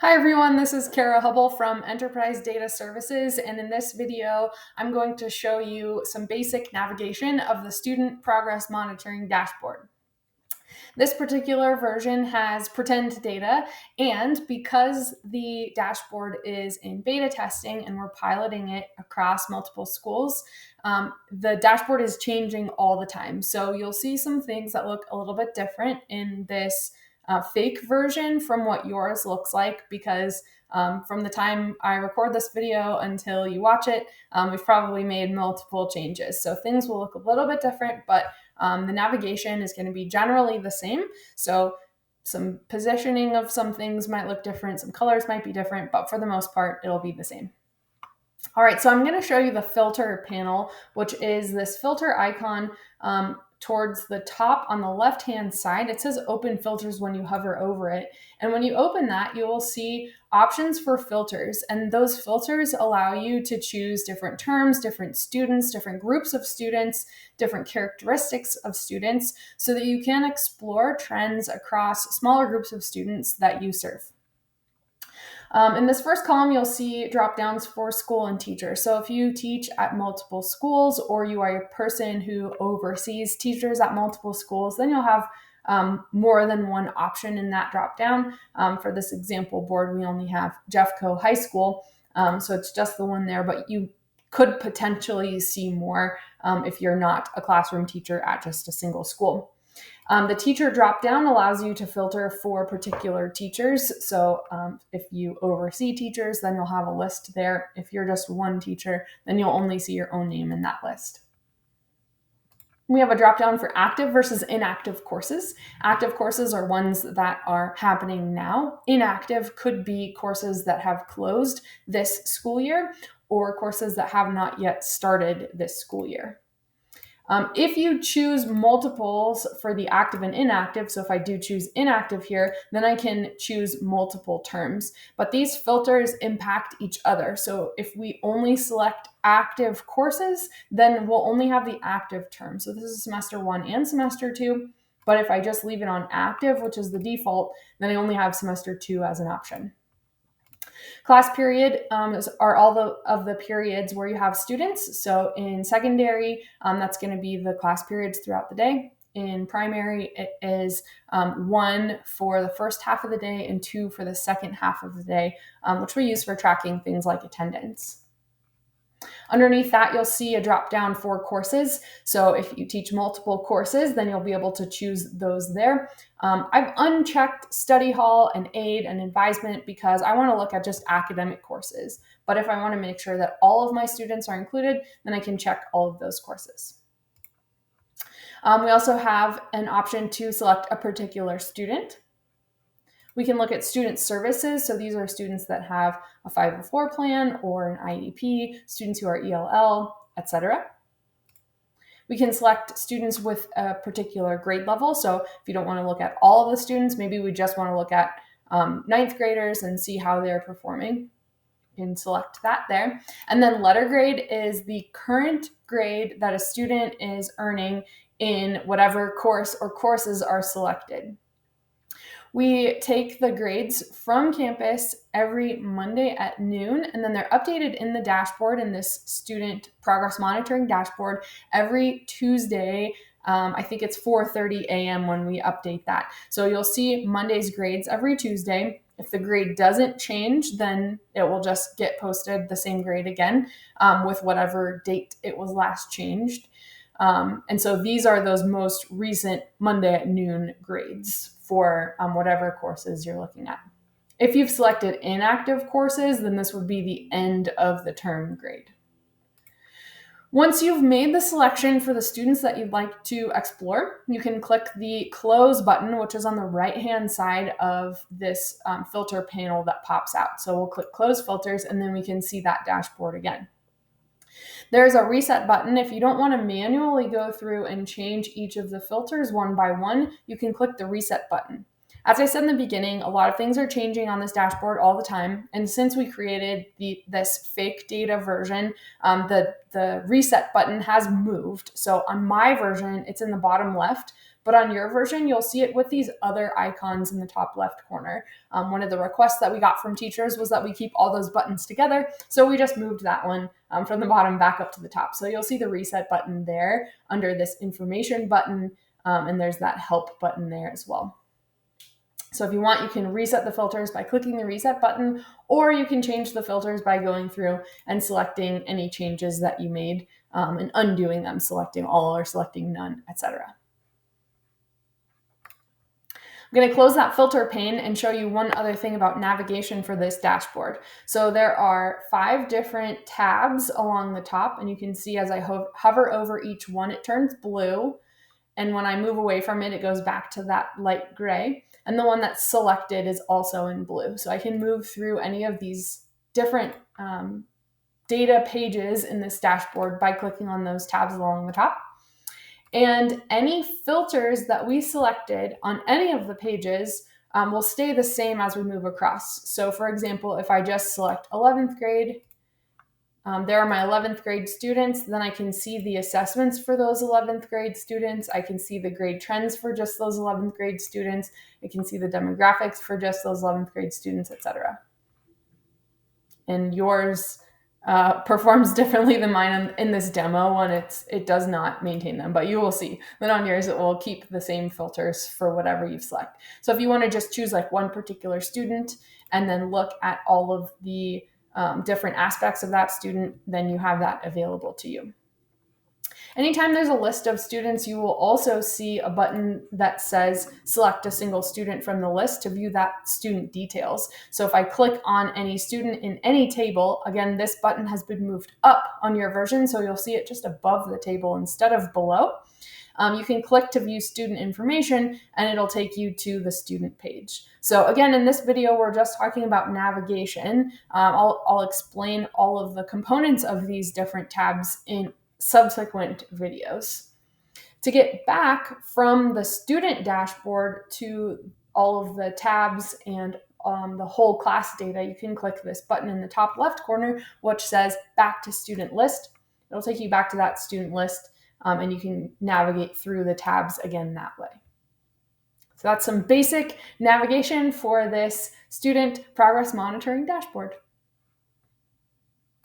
Hi everyone, this is Kara Hubble from Enterprise Data Services, and in this video, I'm going to show you some basic navigation of the Student Progress Monitoring Dashboard. This particular version has pretend data, and because the dashboard is in beta testing and we're piloting it across multiple schools, the dashboard is changing all the time. So you'll see some things that look a little bit different in this fake version from what yours looks like because from the time I record this video until you watch it, we've probably made multiple changes. So things will look a little bit different, but the navigation is going to be generally the same. So some positioning of some things might look different, some colors might be different, but for the most part, it'll be the same. All right, so I'm going to show you the filter panel, which is this filter icon towards the top on the left-hand side. It says open filters when you hover over it. And when you open that, you will see options for filters. And those filters allow you to choose different terms, different students, different groups of students, different characteristics of students, so that you can explore trends across smaller groups of students that you serve. In this first column, you'll see drop downs for school and teacher. So if you teach at multiple schools or you are a person who oversees teachers at multiple schools, then you'll have more than one option in that drop down. For this example board, we only have Jeffco High School, so it's just the one there, but you could potentially see more if you're not a classroom teacher at just a single school. The teacher dropdown allows you to filter for particular teachers. So if you oversee teachers, then you'll have a list there. If you're just one teacher, then you'll only see your own name in that list. We have a dropdown for active versus inactive courses. Active courses are ones that are happening now. Inactive could be courses that have closed this school year or courses that have not yet started this school year. If you choose multiples for the active and inactive, so if I do choose inactive here, then I can choose multiple terms. But these filters impact each other. So if we only select active courses, then we'll only have the active term. So this is semester 1 and semester 2. But if I just leave it on active, which is the default, then I only have semester 2 as an option. Class period are all of the periods where you have students. So in secondary, that's going to be the class periods throughout the day. In primary, it is 1 for the first half of the day and 2 for the second half of the day, which we use for tracking things like attendance. Underneath that, you'll see a drop down for courses. So if you teach multiple courses, then you'll be able to choose those there. I've unchecked study hall and aid and advisement because I want to look at just academic courses. But if I want to make sure that all of my students are included, then I can check all of those courses. We also have an option to select a particular student. We can look at student services. So these are students that have a 504 plan or an IEP, students who are ELL, etc. We can select students with a particular grade level. So if you don't want to look at all of the students, maybe we just want to look at ninth graders and see how they're performing. You can select that there. And then letter grade is the current grade that a student is earning in whatever course or courses are selected. We take the grades from campus every Monday at noon, and then they're updated in the dashboard in this student progress monitoring dashboard every Tuesday. I think it's 4:30 a.m. when we update that. So you'll see Monday's grades every Tuesday. If the grade doesn't change, then it will just get posted the same grade again with whatever date it was last changed. And so these are those most recent Monday at noon grades for whatever courses you're looking at. If you've selected inactive courses, then this would be the end of the term grade. Once you've made the selection for the students that you'd like to explore, you can click the close button, which is on the right-hand side of this filter panel that pops out. So we'll click close filters, and then we can see that dashboard again. There's a reset button. If you don't want to manually go through and change each of the filters one by one, you can click the reset button. As I said in the beginning, a lot of things are changing on this dashboard all the time. And since we created this fake data version, the reset button has moved. So on my version, it's in the bottom left, but on your version, you'll see it with these other icons in the top left corner. One of the requests that we got from teachers was that we keep all those buttons together, so we just moved that one from the bottom back up to the top. So you'll see the reset button there under this information button, and there's that help button there as well. So if you want, you can reset the filters by clicking the reset button, or you can change the filters by going through and selecting any changes that you made and undoing them, selecting all or selecting none, etc. I'm going to close that filter pane and show you one other thing about navigation for this dashboard. So there are 5 different tabs along the top, and you can see as I hover over each one, it turns blue. And when I move away from it, it goes back to that light gray. And the one that's selected is also in blue. So I can move through any of these different data pages in this dashboard by clicking on those tabs along the top. And any filters that we selected on any of the pages will stay the same as we move across. So for example, if I just select 11th grade, there are my 11th grade students. Then I can see the assessments for those 11th grade students. I can see the grade trends for just those 11th grade students. I can see the demographics for just those 11th grade students, etc. And yours performs differently than mine in this demo when it does not maintain them, but you will see that on yours it will keep the same filters for whatever you've selected. So if you want to just choose like one particular student and then look at all of the different aspects of that student, then you have that available to you. Anytime there's a list of students, you will also see a button that says select a single student from the list to view that student details. So if I click on any student in any table, again, this button has been moved up on your version, so you'll see it just above the table instead of below. You can click to view student information and it'll take you to the student page. So again, in this video, we're just talking about navigation. I'll explain all of the components of these different tabs in subsequent videos. To get back from the student dashboard to all of the tabs and the whole class data, you can click this button in the top left corner, which says back to student list. It'll take you back to that student list, and you can navigate through the tabs again that way. So that's some basic navigation for this student progress monitoring dashboard.